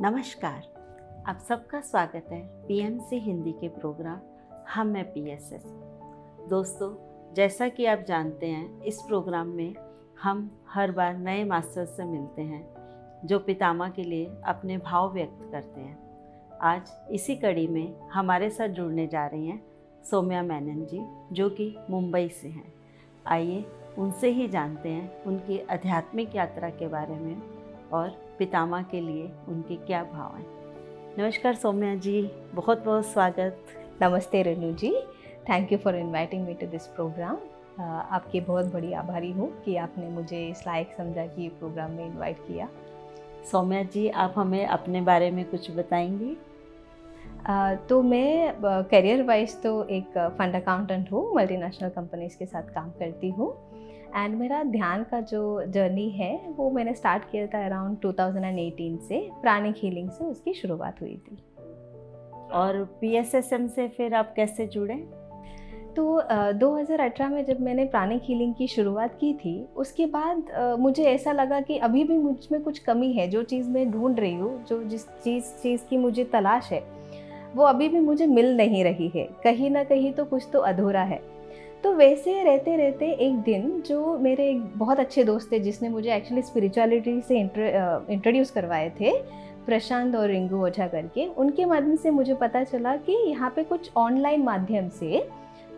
नमस्कार, आप सबका स्वागत है पीएमसी हिंदी के प्रोग्राम हम में पीएसएस। दोस्तों, जैसा कि आप जानते हैं, इस प्रोग्राम में हम हर बार नए मास्टर से मिलते हैं जो पितामह के लिए अपने भाव व्यक्त करते हैं। आज इसी कड़ी में हमारे साथ जुड़ने जा रही हैं सौम्या मेनन जी, जो कि मुंबई से हैं। आइए उनसे ही जानते हैं उनकी आध्यात्मिक यात्रा के बारे में और पितामह के लिए उनके क्या भाव हैं। नमस्कार सौम्या जी, बहुत बहुत स्वागत। नमस्ते Renu ji, thank you for inviting me to this programme. आपकी बहुत बड़ी आभारी हूँ कि आपने मुझे इस लायक समझा कि प्रोग्राम में इनवाइट किया। सौम्या जी, आप हमें अपने बारे में कुछ बताएंगी? तो मैं करियर वाइज तो एक फंड अकाउंटेंट हूँ, मल्टीनेशनल कंपनीज के साथ काम करती हूँ। एंड मेरा ध्यान का जो जर्नी है वो मैंने स्टार्ट किया था अराउंड 2018 से, प्राणिक हीलिंग से उसकी शुरुआत हुई थी। और पीएसएसएम से फिर आप कैसे जुड़े? तो 2018 में जब मैंने प्राणिक हीलिंग की शुरुआत की थी, उसके बाद मुझे ऐसा लगा कि अभी भी मुझ में कुछ कमी है। जो चीज़ मैं ढूंढ रही हूँ, जो जिस चीज़ की मुझे तलाश है, वो अभी भी मुझे मिल नहीं रही है। कहीं ना कहीं तो कुछ तो अधूरा है। तो वैसे रहते रहते एक दिन जो मेरे एक बहुत अच्छे दोस्त थे, जिसने मुझे एक्चुअली स्पिरिचुअलिटी से इंट्रोड्यूस करवाए थे, प्रशांत और रिंगू ओझा करके, उनके माध्यम से मुझे पता चला कि यहाँ पे कुछ ऑनलाइन माध्यम से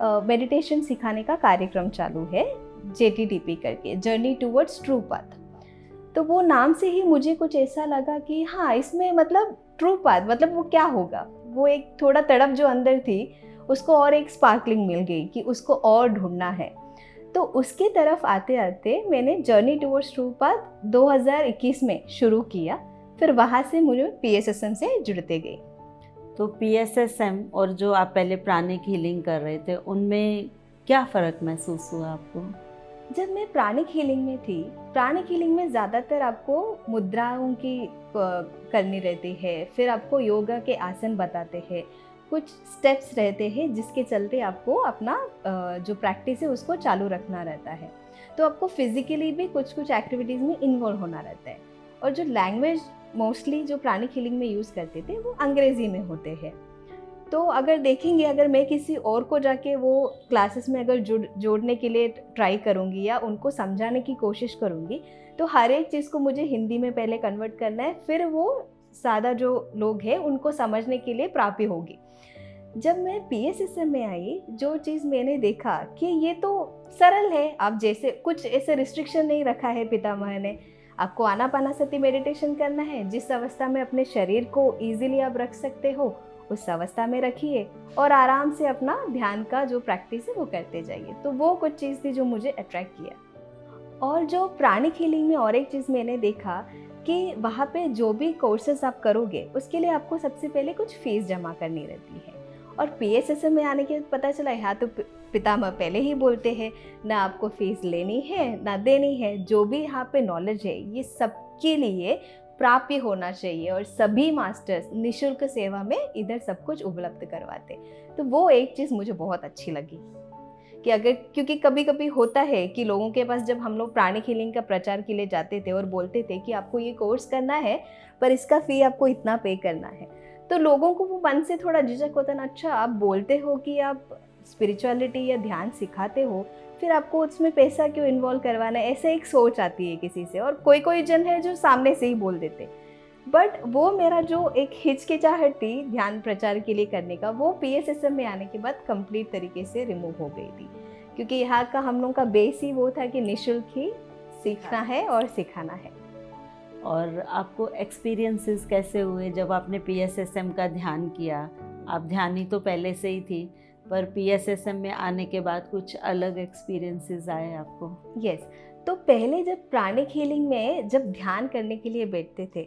मेडिटेशन सिखाने का कार्यक्रम चालू है, JTTP करके, जर्नी टूवर्ड्स ट्रू पाथ। तो वो नाम से ही मुझे कुछ ऐसा लगा कि हाँ, इसमें मतलब ट्रू पाथ मतलब वो क्या होगा। वो एक थोड़ा तड़प जो अंदर थी, उसको और एक स्पार्कलिंग मिल गई कि उसको और ढूंढना है। तो उसकी तरफ आते आते मैंने जर्नी टूवर्ड्स ट्रू पाथ 2021 में शुरू किया। फिर वहाँ से मुझे PSSM से जुड़ते गई। तो पीएसएसएम और जो आप पहले प्राणिक हीलिंग कर रहे थे, उनमें क्या फ़र्क महसूस हुआ आपको? जब मैं प्राणिक हीलिंग में थी, प्राणिक हीलिंग में ज़्यादातर आपको मुद्राओं की करनी रहती है, फिर आपको योगा के आसन बताते हैं, कुछ स्टेप्स रहते हैं जिसके चलते आपको अपना जो प्रैक्टिस है उसको चालू रखना रहता है। तो आपको फिजिकली भी कुछ एक्टिविटीज़ में इन्वॉल्व होना रहता है। और जो लैंग्वेज मोस्टली जो प्राणिक हीलिंग में यूज़ करते थे वो अंग्रेज़ी में होते हैं। तो अगर देखेंगे, अगर मैं किसी और को जाके वो क्लासेस में अगर जोड़ने के लिए ट्राई करूँगी या उनको समझाने की कोशिश करूँगी, तो हर एक चीज़ को मुझे हिंदी में पहले कन्वर्ट करना है, फिर वो सादा जो लोग हैं उनको समझने के लिए प्राप्ति होगी। जब मैं PSSM में आई, जो चीज़ मैंने देखा कि ये तो सरल है, आप जैसे कुछ ऐसे रिस्ट्रिक्शन नहीं रखा है पितामह ने। आपको आनापानासती मेडिटेशन करना है, जिस अवस्था में अपने शरीर को ईजिली आप रख सकते हो उस अवस्था में रखिए और आराम से अपना ध्यान का जो प्रैक्टिस है वो करते जाइए। तो वो कुछ चीज़ थी जो मुझे अट्रैक्ट किया। और जो प्राणिक हीलिंग में और एक चीज़ मैंने देखा कि वहाँ पे जो भी कोर्सेज आप करोगे उसके लिए आपको सबसे पहले कुछ फीस जमा करनी रहती है। और PSSM में आने के पता चला, यहाँ तो पितामह पहले ही बोलते हैं ना आपको फीस लेनी है ना देनी है। जो भी यहाँ पे नॉलेज है ये सबके लिए प्राप्य होना चाहिए और सभी मास्टर्स निःशुल्क सेवा में इधर सब कुछ उपलब्ध करवाते। तो वो एक चीज़ मुझे बहुत अच्छी लगी कि अगर, क्योंकि कभी कभी होता है कि लोगों के पास, जब हम लोग प्राणिक हीलिंग का प्रचार के लिए जाते थे और बोलते थे कि आपको ये कोर्स करना है पर इसका फ़ी आपको इतना पे करना है, तो लोगों को वो मन से थोड़ा झिझक होता है ना, अच्छा आप बोलते हो कि आप स्पिरिचुअलिटी या ध्यान सिखाते हो, फिर आपको उसमें पैसा क्यों इन्वॉल्व करवाना है, ऐसे एक सोच आती है किसी से। और कोई कोई जन है जो सामने से ही बोल देते। बट वो मेरा जो एक हिचकिचाहट थी ध्यान प्रचार के लिए करने का, वो PSSM में आने के बाद कंप्लीट तरीके से रिमूव हो गई थी। क्योंकि यहाँ का हम लोग का बेस ही वो था कि निःशुल्क ही सीखना है और सिखाना है। और आपको एक्सपीरियंसेस कैसे हुए जब आपने पीएसएसएम का ध्यान किया? आप ध्यानी तो पहले से ही थी, पर पीएसएसएम में आने के बाद कुछ अलग एक्सपीरियंसेस आए आपको? यस। तो पहले जब प्राणिक हीलिंग में जब ध्यान करने के लिए बैठते थे,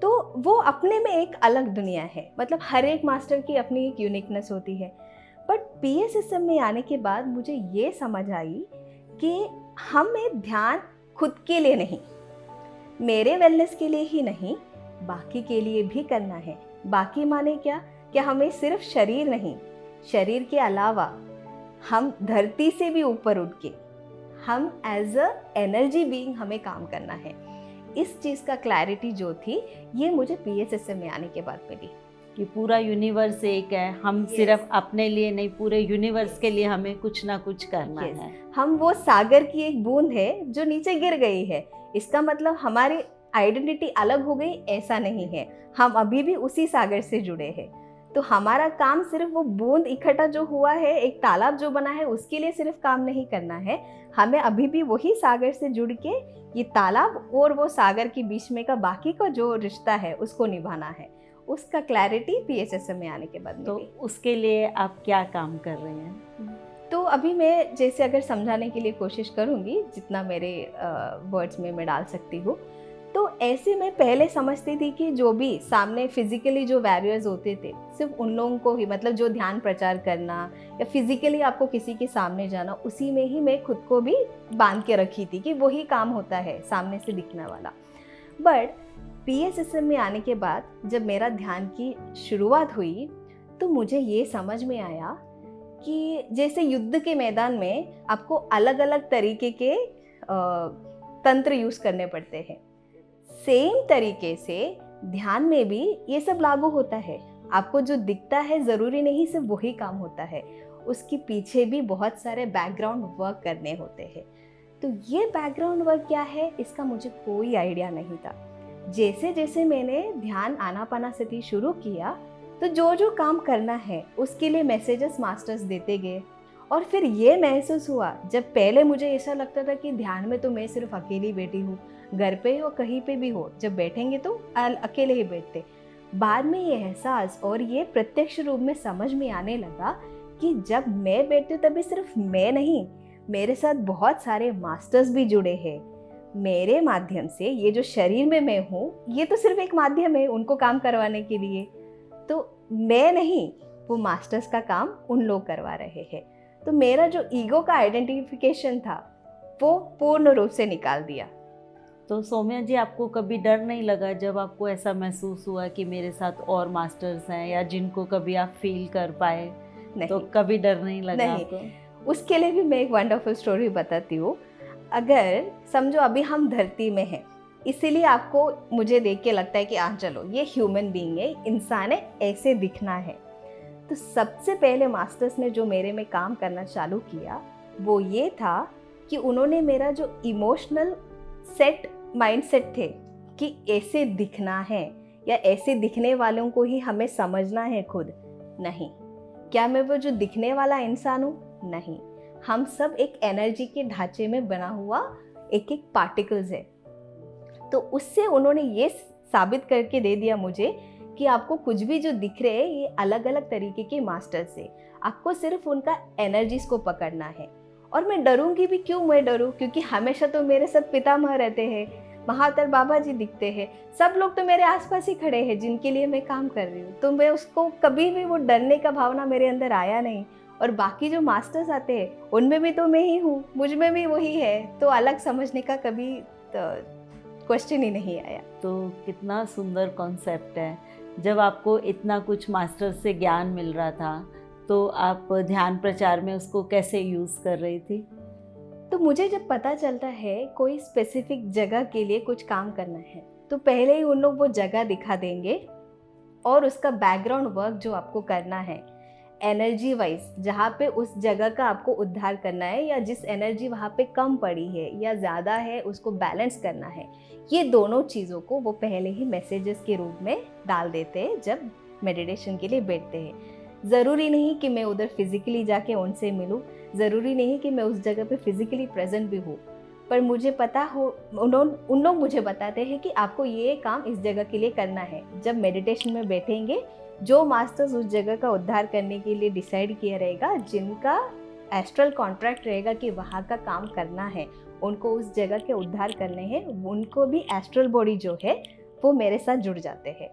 तो वो अपने में एक अलग दुनिया है। मतलब हर एक मास्टर की अपनी एक यूनिकनेस होती है। बट PSSM में आने के बाद मुझे ये समझ आई कि हमें ध्यान खुद के लिए नहीं, मेरे वेलनेस के लिए ही नहीं, बाकी के लिए भी करना है। बाकी माने क्या? कि हमें सिर्फ शरीर नहीं, शरीर के अलावा हम धरती से भी ऊपर उठ के हम एज अ एनर्जी बीइंग हमें काम करना है। इस चीज़ का क्लैरिटी जो थी ये मुझे PSSM में आने के बाद मिली कि पूरा यूनिवर्स एक है, हम सिर्फ अपने लिए नहीं पूरे यूनिवर्स के लिए हमें कुछ ना कुछ करना है। हम वो सागर की एक बूंद है जो नीचे गिर गई है, इसका मतलब हमारी आइडेंटिटी अलग हो गई ऐसा नहीं है, हम अभी भी उसी सागर से जुड़े हैं। तो हमारा काम सिर्फ वो बूंद इकट्ठा जो हुआ है, एक तालाब जो बना है, उसके लिए सिर्फ काम नहीं करना है, हमें अभी भी वही सागर से जुड़ के ये तालाब और वो सागर के बीच में का बाकी का जो रिश्ता है उसको निभाना है। उसका क्लैरिटी PSSM में आने के बाद तो मिली। उसके लिए आप क्या काम कर रहे हैं? तो अभी मैं जैसे अगर समझाने के लिए कोशिश करूँगी जितना मेरे वर्ड्स में मैं डाल सकती हूँ, तो ऐसे मैं पहले समझती थी कि जो भी सामने फिजिकली जो वैरियर्स होते थे सिर्फ उन लोगों को ही, मतलब जो ध्यान प्रचार करना या फिजिकली आपको किसी के सामने जाना, उसी में ही मैं खुद को भी बांध के रखी थी कि वही काम होता है सामने से दिखने वाला। बट PSSM में आने के बाद जब मेरा ध्यान की शुरुआत हुई तो मुझे ये समझ में आया कि जैसे युद्ध के मैदान में आपको अलग अलग तरीके के तंत्र यूज़ करने पड़ते हैं, सेम तरीके से ध्यान में भी ये सब लागू होता है। आपको जो दिखता है ज़रूरी नहीं सिर्फ वही काम होता है, उसके पीछे भी बहुत सारे बैकग्राउंड वर्क करने होते हैं। तो ये बैकग्राउंड वर्क क्या है इसका मुझे कोई आइडिया नहीं था। जैसे जैसे मैंने ध्यान आनापानासती शुरू किया तो जो जो काम करना है उसके लिए मैसेजेस मास्टर्स देते गए। और फिर ये महसूस हुआ, जब पहले मुझे ऐसा लगता था कि ध्यान में तो मैं सिर्फ अकेली बैठी हूँ, घर पे हो कहीं पे भी हो, जब बैठेंगे तो अकेले ही बैठते। बाद में ये एहसास और ये प्रत्यक्ष रूप में समझ में आने लगा कि जब मैं बैठती हूँ तभी सिर्फ मैं नहीं, मेरे साथ बहुत सारे मास्टर्स भी जुड़े हैं। मेरे माध्यम से ये जो शरीर में मैं हूँ ये तो सिर्फ एक माध्यम है उनको काम करवाने के लिए, तो मैं नहीं, वो मास्टर्स का काम उन लोग करवा रहे हैं। तो मेरा जो ईगो का आइडेंटिफिकेशन था वो पूर्ण रूप से निकाल दिया। तो सौम्या जी, आपको कभी डर नहीं लगा जब आपको ऐसा महसूस हुआ कि मेरे साथ और मास्टर्स हैं या जिनको कभी आप फील कर पाए? नहीं, तो कभी डर नहीं लगा नहीं। आपको? उसके लिए भी मैं एक वंडरफुल स्टोरी बताती हूँ। अगर समझो अभी हम धरती में हैं, इसीलिए आपको मुझे देख के लगता है कि चलो ये ह्यूमन बीइंग है, इंसान है, ऐसे दिखना है। तो सबसे पहले मास्टर्स ने जो मेरे में काम करना चालू किया वो ये था कि उन्होंने मेरा जो इमोशनल माइंडसेट थे कि ऐसे दिखना है या ऐसे दिखने वालों को ही हमें समझना है खुद, नहीं। क्या मैं वो जो दिखने वाला इंसान हूँ? नहीं, हम सब एक एनर्जी के ढांचे में बना हुआ एक एक पार्टिकल्स है। तो उससे उन्होंने ये साबित करके दे दिया मुझे कि आपको कुछ भी जो दिख रहे हैं ये अलग अलग तरीके के मास्टर्स है, आपको सिर्फ उनका एनर्जीज को पकड़ना है। और मैं डरूंगी भी क्यों? मैं डरूं क्योंकि हमेशा तो मेरे साथ पितामह रहते हैं, महातर बाबा जी दिखते हैं, सब लोग तो मेरे आसपास ही खड़े हैं जिनके लिए मैं काम कर रही हूँ। तो मैं उसको कभी भी वो डरने का भावना मेरे अंदर आया नहीं। और बाकी जो मास्टर्स आते हैं उनमें भी तो मैं ही हूँ, मुझ में भी वही है, तो अलग समझने का कभी क्वेश्चन ही नहीं आया। तो कितना सुंदर कॉन्सेप्ट है। जब आपको इतना कुछ मास्टर से ज्ञान मिल रहा था तो आप ध्यान प्रचार में उसको कैसे यूज़ कर रही थी? तो मुझे जब पता चलता है कोई स्पेसिफिक जगह के लिए कुछ काम करना है तो पहले ही उन लोग वो जगह दिखा देंगे और उसका बैकग्राउंड वर्क जो आपको करना है एनर्जी वाइज, जहाँ पे उस जगह का आपको उद्धार करना है या जिस एनर्जी वहाँ पे कम पड़ी है या ज़्यादा है उसको बैलेंस करना है, ये दोनों चीज़ों को वो पहले ही मैसेजेस के रूप में डाल देते हैं जब मेडिटेशन के लिए बैठते हैं। ज़रूरी नहीं कि मैं उधर फिज़िकली जाके उनसे मिलूँ, ज़रूरी नहीं कि मैं उस जगह पे फिज़िकली प्रेजेंट भी हूँ, पर मुझे पता हो उन लोग मुझे बताते हैं कि आपको ये काम इस जगह के लिए करना है। जब मेडिटेशन में बैठेंगे जो मास्टर्स उस जगह का उद्धार करने के लिए डिसाइड किया रहेगा, जिनका एस्ट्रल कॉन्ट्रैक्ट रहेगा कि वहाँ का काम करना है, उनको उस जगह के उद्धार करने हैं, उनको भी एस्ट्रल बॉडी जो है वो मेरे साथ जुड़ जाते हैं।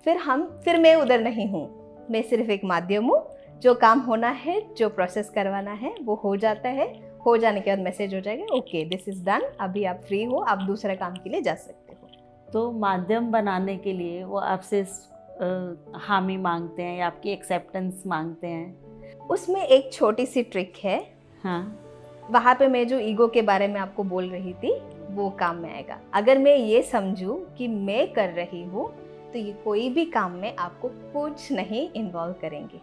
फिर मैं उधर नहीं हूँ, मैं सिर्फ एक माध्यम हूँ, जो काम होना है, जो प्रोसेस करवाना है वो हो जाता है। हो जाने के बाद मैसेज हो जाएगा, ओके दिस इज़ डन, अभी आप फ्री हो, आप दूसरा काम के लिए जा सकते हो। तो माध्यम बनाने के लिए वो आपसे हामी मांगते हैं या आपकी एक्सेप्टेंस मांगते हैं? उसमें एक छोटी सी ट्रिक है। हाँ। वहाँ पे मैं जो ईगो के बारे में आपको बोल रही थी वो काम में आएगा। अगर मैं ये समझूं कि मैं कर रही हूँ तो ये कोई भी काम में आपको कुछ नहीं इन्वॉल्व करेंगे।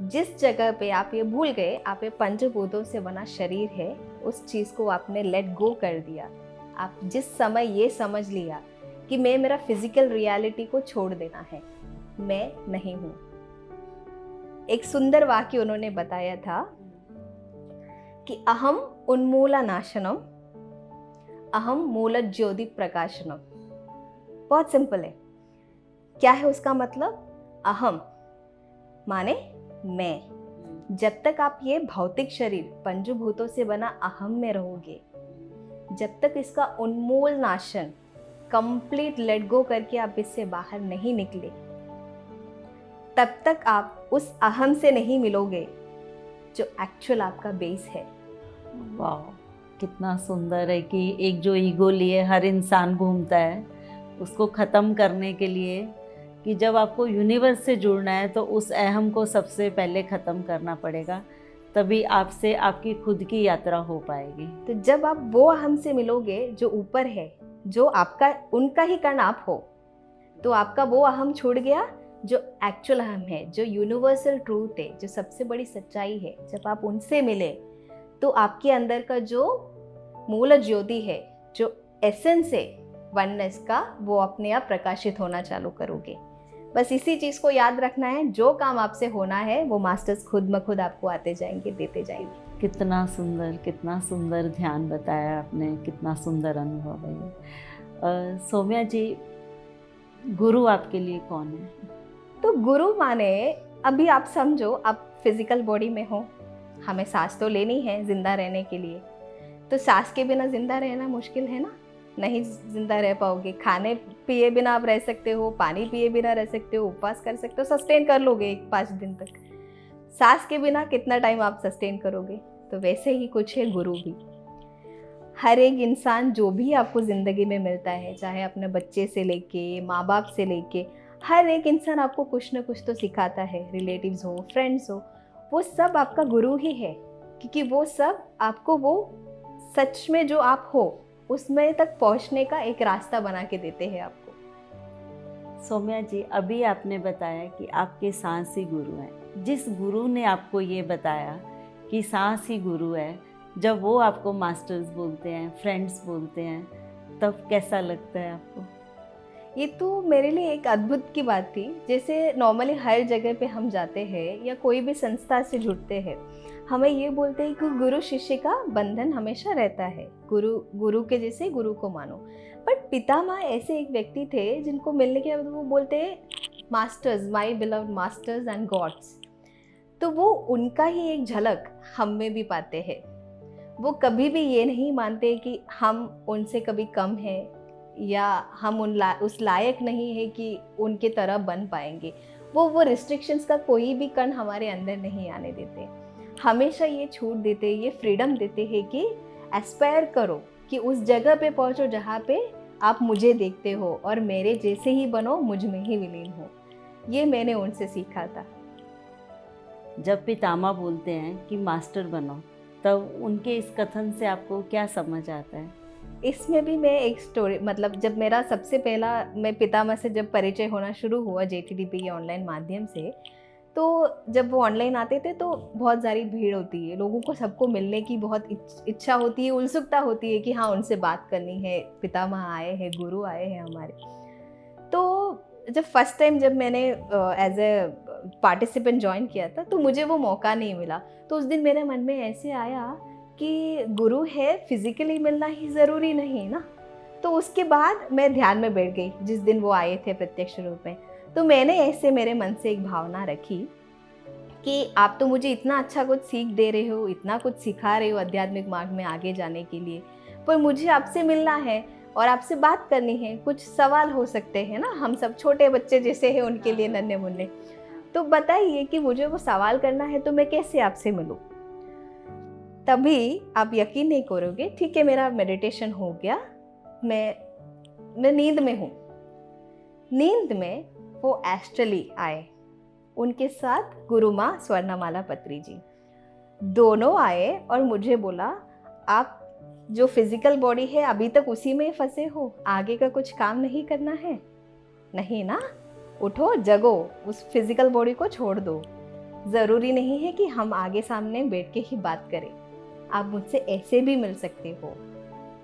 जिस जगह पे आप ये भूल गए आप ये पंचभूतों से बना शरीर है, उस चीज़ को आपने लेट गो कर दिया। आप जिस समय ये समझ लिया कि मैं मेरा फिजिकल रियलिटी को छोड़ देना है, मैं नहीं हूँ। एक सुंदर वाक्य उन्होंने बताया था कि अहम उन्मूला नाशनम अहम मूल ज्योति प्रकाशनम। बहुत सिंपल है। क्या है उसका मतलब? अहम माने मैं। जब तक आप ये भौतिक शरीर पंचभूतों से बना अहम में रहोगे, जब तक इसका उन्मूल नाशन कंप्लीट लेट गो करके आप इससे बाहर नहीं निकले, तब तक आप उस अहम से नहीं मिलोगे जो एक्चुअल आपका बेस है। वाह, कितना सुंदर है कि एक जो ईगो लिए हर इंसान घूमता है, उसको ख़त्म करने के लिए कि जब आपको यूनिवर्स से जुड़ना है तो उस अहम को सबसे पहले ख़त्म करना पड़ेगा, तभी आपसे आपकी खुद की यात्रा हो पाएगी। तो जब आप वो अहम से मिलोगे जो ऊपर है, जो आपका उनका ही कण आप हो, तो आपका वो अहम छूट गया जो एक्चुअल अहम है, जो यूनिवर्सल ट्रूथ है, जो सबसे बड़ी सच्चाई है। जब आप उनसे मिले तो आपके अंदर का जो मूल ज्योति है, जो एसेंस है वननेस का, वो अपने आप प्रकाशित होना चालू करोगे। बस इसी चीज़ को याद रखना है, जो काम आपसे होना है वो मास्टर्स खुद ब खुद आपको आते जाएंगे, देते जाएंगे। कितना सुंदर ध्यान बताया आपने, कितना सुंदर अनुभव है ये। सौम्या जी, गुरु आपके लिए कौन है? तो गुरु माने, अभी आप समझो आप फिजिकल बॉडी में हो, हमें सांस तो लेनी है जिंदा रहने के लिए, तो सांस के बिना जिंदा रहना मुश्किल है ना, नहीं जिंदा रह पाओगे। खाने पिए बिना आप रह सकते हो, पानी पिए बिना रह सकते हो, उपवास कर सकते हो, सस्टेन कर लोगे 5 दिन तक। सांस के बिना कितना टाइम आप सस्टेन करोगे? तो वैसे ही कुछ है गुरु भी। हर एक इंसान जो भी आपको ज़िंदगी में मिलता है, चाहे अपने बच्चे से लेके माँ बाप से लेके, हर एक इंसान आपको कुछ ना कुछ तो सिखाता है। रिलेटिव्स हो, फ्रेंड्स हो, वो सब आपका गुरु ही है, क्योंकि वो सब आपको वो सच में जो आप हो उसमें तक पहुंचने का एक रास्ता बना के देते हैं आपको। सौम्या जी, अभी आपने बताया कि आपके सांस ही गुरु हैं। जिस गुरु ने आपको ये बताया कि सांस ही गुरु है, जब वो आपको मास्टर्स बोलते हैं, फ्रेंड्स बोलते हैं, तब कैसा लगता है आपको? ये तो मेरे लिए एक अद्भुत की बात थी। जैसे नॉर्मली हर जगह पे हम जाते हैं या कोई भी संस्था से जुड़ते हैं, हमें ये बोलते हैं कि गुरु शिष्य का बंधन हमेशा रहता है, गुरु के जैसे गुरु को मानो। बट पितामह ऐसे एक व्यक्ति थे जिनको मिलने के बाद वो बोलते हैं masters, my beloved masters and gods. तो वो उनका ही एक झलक हम में भी पाते हैं। वो कभी भी ये नहीं मानते कि हम उनसे कभी कम हैं या हम उस लायक नहीं है कि उनके तरह बन पाएंगे। वो रिस्ट्रिक्शंस का कोई भी कण हमारे अंदर नहीं आने देते। हमेशा ये छूट देते, ये फ्रीडम देते हैं कि एस्पायर करो, कि उस जगह पे पहुंचो जहाँ पे आप मुझे देखते हो और मेरे जैसे ही बनो, मुझ में ही विलीन हो। ये मैंने उनसे सीखा था। जब पितामह बोलते हैं कि मास्टर बनो, तब उनके इस कथन से आपको क्या समझ आता है? इसमें भी मैं एक स्टोरी, मतलब जब मेरा सबसे पहला मैं पितामह से जब परिचय होना शुरू हुआ JTDP के ऑनलाइन माध्यम से, तो जब वो ऑनलाइन आते थे तो बहुत सारी भीड़ होती है, लोगों को सबको मिलने की बहुत इच्छा होती है, उत्सुकता होती है कि हाँ उनसे बात करनी है, पितामह आए हैं, गुरु आए हैं हमारे। तो जब फर्स्ट टाइम जब मैंने एज ए पार्टिसिपेंट ज्वाइन किया था तो मुझे वो मौका नहीं मिला। तो उस दिन मेरे मन में ऐसे आया कि गुरु है, फिजिकली मिलना ही ज़रूरी नहीं ना। तो उसके बाद मैं ध्यान में बैठ गई जिस दिन वो आए थे प्रत्यक्ष रूप में। तो मैंने ऐसे मेरे मन से एक भावना रखी कि आप तो मुझे इतना अच्छा कुछ सीख दे रहे हो, इतना कुछ सिखा रहे हो आध्यात्मिक मार्ग में आगे जाने के लिए, पर मुझे आपसे मिलना है और आपसे बात करनी है। कुछ सवाल हो सकते हैं ना, हम सब छोटे बच्चे जैसे हैं उनके लिए, नन्हे मुन्ने। तो बताइए कि मुझे वो सवाल करना है तो मैं कैसे आपसे मिलूं? तभी आप यकीन नहीं करोगे, ठीक है मेरा मेडिटेशन हो गया, मैं नींद में हूँ। नींद में वो एस्ट्रली आए, उनके साथ गुरु माँ स्वर्णमाला पत्री जी दोनों आए और मुझे बोला आप जो फिजिकल बॉडी है अभी तक उसी में फंसे हो, आगे का कुछ काम नहीं करना है? नहीं ना, उठो जगो, उस फिजिकल बॉडी को छोड़ दो। ज़रूरी नहीं है कि हम आगे सामने बैठ के ही बात करें, आप मुझसे ऐसे भी मिल सकते हो।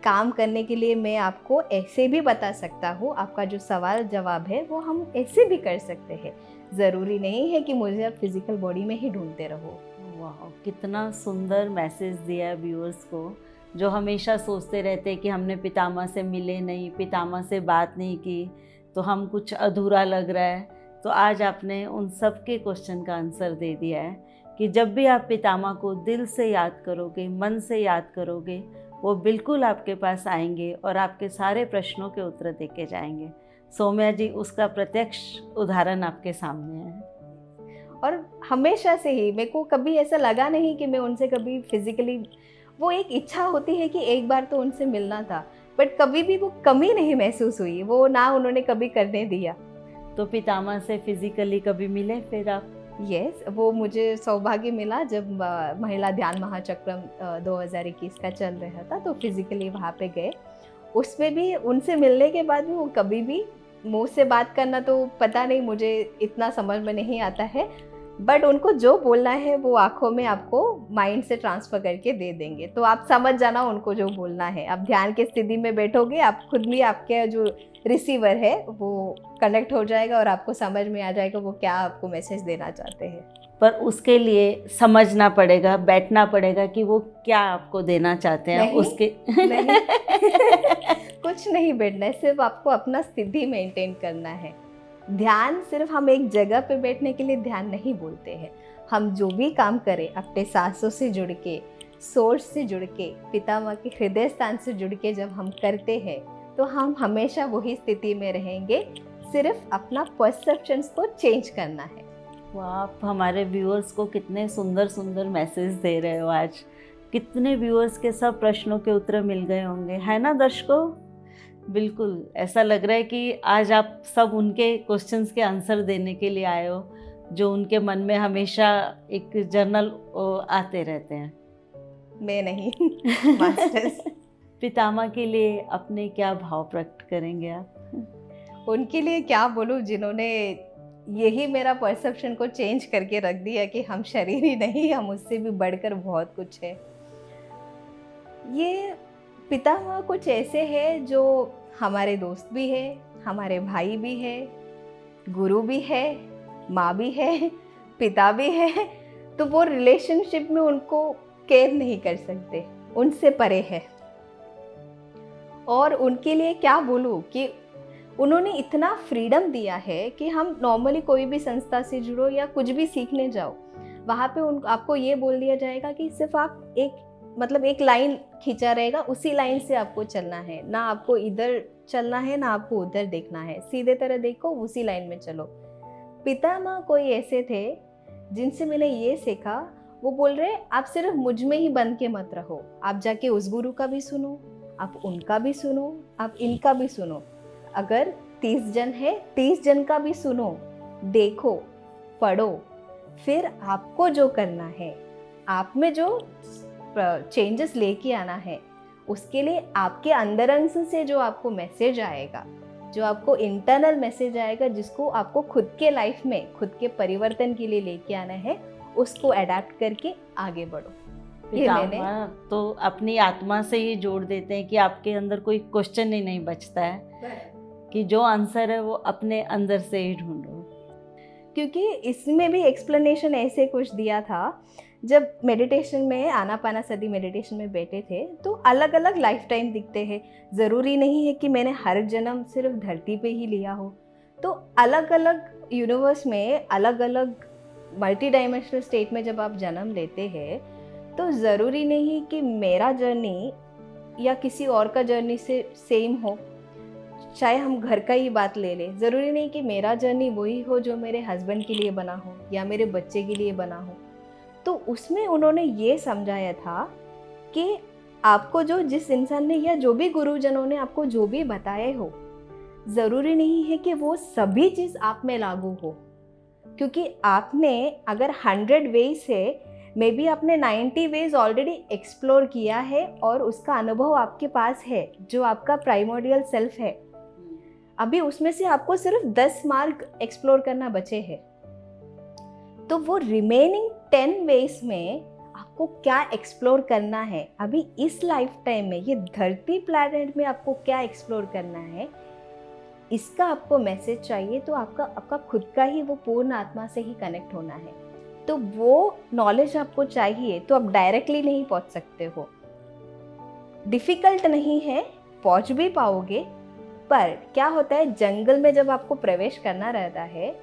काम करने के लिए मैं आपको ऐसे भी बता सकता हूँ, आपका जो सवाल जवाब है वो हम ऐसे भी कर सकते हैं। ज़रूरी नहीं है कि मुझे आप फिजिकल बॉडी में ही ढूंढते रहो। वाह, कितना सुंदर मैसेज दिया है व्यूअर्स को, जो हमेशा सोचते रहते हैं कि हमने पितामह से मिले नहीं, पितामह से बात नहीं की, तो हम कुछ अधूरा लग रहा है। तो आज आपने उन सब के क्वेश्चन का आंसर दे दिया है कि जब भी आप पितामह को दिल से याद करोगे, मन से याद करोगे, वो बिल्कुल आपके पास आएंगे और आपके सारे प्रश्नों के उत्तर दे के जाएंगे। सौम्या जी, उसका प्रत्यक्ष उदाहरण आपके सामने है। और हमेशा से ही मेरे को कभी ऐसा लगा नहीं कि मैं उनसे कभी फिजिकली, वो एक इच्छा होती है कि एक बार तो उनसे मिलना था, बट कभी भी वो कमी नहीं महसूस हुई, वो ना उन्होंने कभी करने दिया। तो पितामह से फिजिकली कभी मिले फिर आप? यस, वो मुझे सौभाग्य मिला जब महिला ध्यान महाचक्रम 2021 का चल रहा था, तो फिजिकली वहाँ पे गए। उसमें भी उनसे मिलने के बाद भी वो कभी भी मुंह से बात करना, तो पता नहीं, मुझे इतना समझ में नहीं आता है, बट उनको जो बोलना है वो आंखों में आपको माइंड से ट्रांसफ़र करके दे देंगे। तो आप समझ जाना उनको जो बोलना है। आप ध्यान की स्थिति में बैठोगे, आप खुद भी, आपके जो रिसीवर है वो कनेक्ट हो जाएगा और आपको समझ में आ जाएगा वो क्या आपको मैसेज देना चाहते हैं। पर उसके लिए समझना पड़ेगा, बैठना पड़ेगा कि वो क्या आपको देना चाहते हैं। नहीं, उसके नहीं कुछ नहीं बैठना है, सिर्फ आपको अपना स्थिति मेंटेन करना है। ध्यान सिर्फ हम एक जगह पे बैठने के लिए ध्यान नहीं बोलते हैं। हम जो भी काम करें अपने सांसों से जुड़ के, सोर्स से जुड़ के, पितामह के हृदय स्थान से जुड़ के जब हम करते हैं तो हम हमेशा वही स्थिति में रहेंगे। सिर्फ अपना परसेप्शंस को चेंज करना है। वाह, आप हमारे व्यूअर्स को कितने सुंदर सुंदर मैसेज दे रहे हो आज। कितने व्यूअर्स के सब प्रश्नों के उत्तर मिल गए होंगे, है ना दर्शकों? बिल्कुल ऐसा लग रहा है कि आज आप सब उनके क्वेश्चंस के आंसर देने के लिए आए हो, जो उनके मन में हमेशा एक जर्नल आते रहते हैं। मैं नहीं मास्टर्स। पितामह के लिए अपने क्या भाव प्रकट करेंगे आप? उनके लिए क्या बोलूं, जिन्होंने यही मेरा परसेप्शन को चेंज करके रख दिया कि हम शरीर ही नहीं, हम उससे भी बढ़कर बहुत कुछ है। ये पितामह कुछ ऐसे हैं जो हमारे दोस्त भी है, हमारे भाई भी है, गुरु भी है, माँ भी है, पिता भी है। तो वो रिलेशनशिप में उनको केयर नहीं कर सकते, उनसे परे है। और उनके लिए क्या बोलूँ कि उन्होंने इतना फ्रीडम दिया है कि हम नॉर्मली कोई भी संस्था से जुड़ो या कुछ भी सीखने जाओ, वहाँ पे आपको ये बोल दिया जाएगा कि सिर्फ आप एक लाइन खींचा रहेगा, उसी लाइन से आपको चलना है, ना आपको इधर चलना है ना आपको उधर देखना है, सीधे तरह देखो, उसी लाइन में चलो। पितामह कोई ऐसे थे जिनसे मैंने ये सीखा, वो बोल रहे आप सिर्फ मुझ में ही बंद के मत रहो, आप जाके उस गुरु का भी सुनो, आप उनका भी सुनो, आप इनका भी सुनो। अगर 30 जन है, 30 जन का भी सुनो, देखो, पढ़ो, फिर आपको जो करना है, आप में जो चेंजेस लेके आना है, उसके लिए आपके अंदर अंश से जो आपको मैसेज आएगा, जो आपको इंटरनल मैसेज आएगा, जिसको आपको खुद के लाइफ में खुद के परिवर्तन के लिए लेके आना है, उसको अडेप्ट करके आगे बढ़ो। ये मैंने तो अपनी आत्मा से ही जोड़ देते हैं कि आपके अंदर कोई क्वेश्चन ही नहीं बचता है, कि जो आंसर है वो अपने अंदर से ही ढूंढो। क्योंकि इसमें भी एक्सप्लेनेशन ऐसे कुछ दिया था, जब मेडिटेशन में, आनापानासती मेडिटेशन में बैठे थे तो अलग अलग लाइफ टाइम दिखते हैं। ज़रूरी नहीं है कि मैंने हर जन्म सिर्फ धरती पे ही लिया हो, तो अलग अलग यूनिवर्स में, अलग अलग मल्टी डायमेंशनल स्टेट में जब आप जन्म लेते हैं, तो ज़रूरी नहीं कि मेरा जर्नी या किसी और का जर्नी से सेम हो। चाहे हम घर का ही बात ले लें, ज़रूरी नहीं कि मेरा जर्नी वही हो जो मेरे हस्बैंड के लिए बना हो या मेरे बच्चे के लिए बना हो। तो उसमें उन्होंने ये समझाया था कि आपको जिस इंसान ने या जो भी गुरुजनों ने आपको जो भी बताए हो, ज़रूरी नहीं है कि वो सभी चीज़ आप में लागू हो, क्योंकि आपने अगर 100 वेज है मे बी आपने 90 वेज ऑलरेडी एक्सप्लोर किया है और उसका अनुभव आपके पास है, जो आपका प्राइमोर्डियल सेल्फ है। अभी उसमें से आपको सिर्फ 10 मार्ग एक्सप्लोर करना बचे हैं। तो वो रिमेनिंग 10 वेज में आपको क्या एक्सप्लोर करना है, अभी इस लाइफ टाइम में, ये धरती प्लैनेट में आपको क्या एक्सप्लोर करना है, इसका आपको मैसेज चाहिए। तो आपका खुद का ही वो पूर्ण आत्मा से ही कनेक्ट होना है। तो वो नॉलेज आपको चाहिए, तो आप डायरेक्टली नहीं पहुंच सकते हो। डिफ़िकल्ट नहीं है, पहुंच भी पाओगे। पर क्या होता है, जंगल में जब आपको प्रवेश करना रहता है,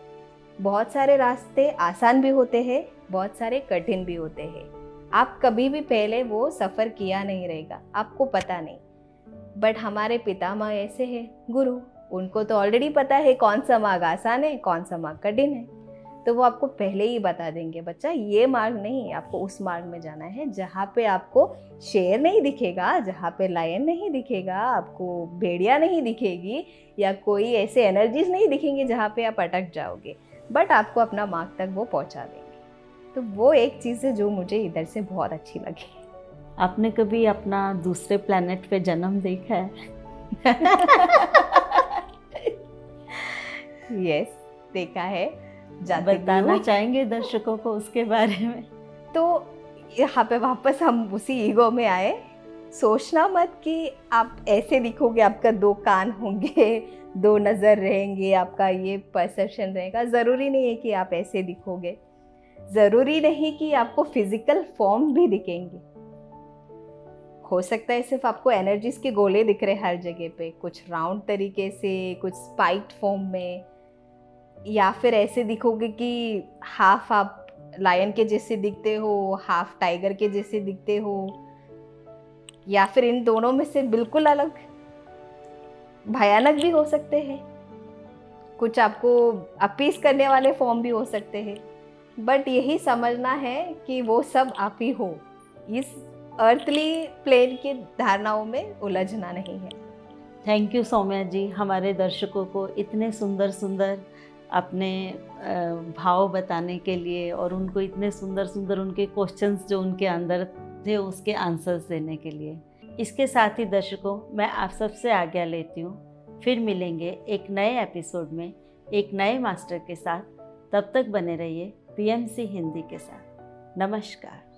बहुत सारे रास्ते आसान भी होते हैं, बहुत सारे कठिन भी होते हैं। आप कभी भी पहले वो सफ़र किया नहीं रहेगा, आपको पता नहीं। बट हमारे पितामह ऐसे हैं, गुरु, उनको तो ऑलरेडी पता है कौन सा मार्ग आसान है, कौन सा मार्ग कठिन है। तो वो आपको पहले ही बता देंगे, बच्चा ये मार्ग नहीं, आपको उस मार्ग में जाना है जहाँ पे आपको शेर नहीं दिखेगा, जहाँ पे लायन नहीं दिखेगा, आपको भेड़िया नहीं दिखेगी, या कोई ऐसे एनर्जीज नहीं दिखेंगी जहाँ पे आप अटक जाओगे। बट आपको अपना मार्ग तक वो पहुँचा देंगे। तो वो एक चीज़ है जो मुझे इधर से बहुत अच्छी लगी। आपने कभी अपना दूसरे प्लेनेट पे जन्म देखा है? यस, देखा है। बताना चाहेंगे दर्शकों को उसके बारे में? तो यहाँ पे वापस हम उसी ईगो में आए। सोचना मत कि आप ऐसे दिखोगे, आपका 2 कान होंगे, 2 नज़र रहेंगे, आपका ये परसेप्शन रहेगा। ज़रूरी नहीं है कि आप ऐसे दिखोगे, ज़रूरी नहीं कि आपको फिजिकल फॉर्म भी दिखेंगे। हो सकता है सिर्फ आपको एनर्जीज के गोले दिख रहे हर जगह पे, कुछ राउंड तरीके से, कुछ स्पाइक्ड फॉर्म में, या फिर ऐसे दिखोगे कि हाफ आप लायन के जैसे दिखते हो, हाफ टाइगर के जैसे दिखते हो, या फिर इन दोनों में से बिल्कुल अलग, भयानक भी हो सकते हैं। कुछ आपको अपीस करने वाले फॉर्म भी हो सकते हैं। बट यही समझना है कि वो सब आप ही हो, इस अर्थली प्लेन की धारणाओं में उलझना नहीं है। थैंक यू सौम्या जी, हमारे दर्शकों को इतने सुंदर सुंदर अपने भाव बताने के लिए, और उनको इतने सुंदर सुंदर उनके क्वेश्चंस जो उनके अंदर थे उसके आंसर्स देने के लिए। इसके साथ ही दर्शकों, मैं आप सबसे आज्ञा लेती हूँ। फिर मिलेंगे एक नए एपिसोड में एक नए मास्टर के साथ। तब तक बने रहिए PMC हिंदी के साथ। नमस्कार।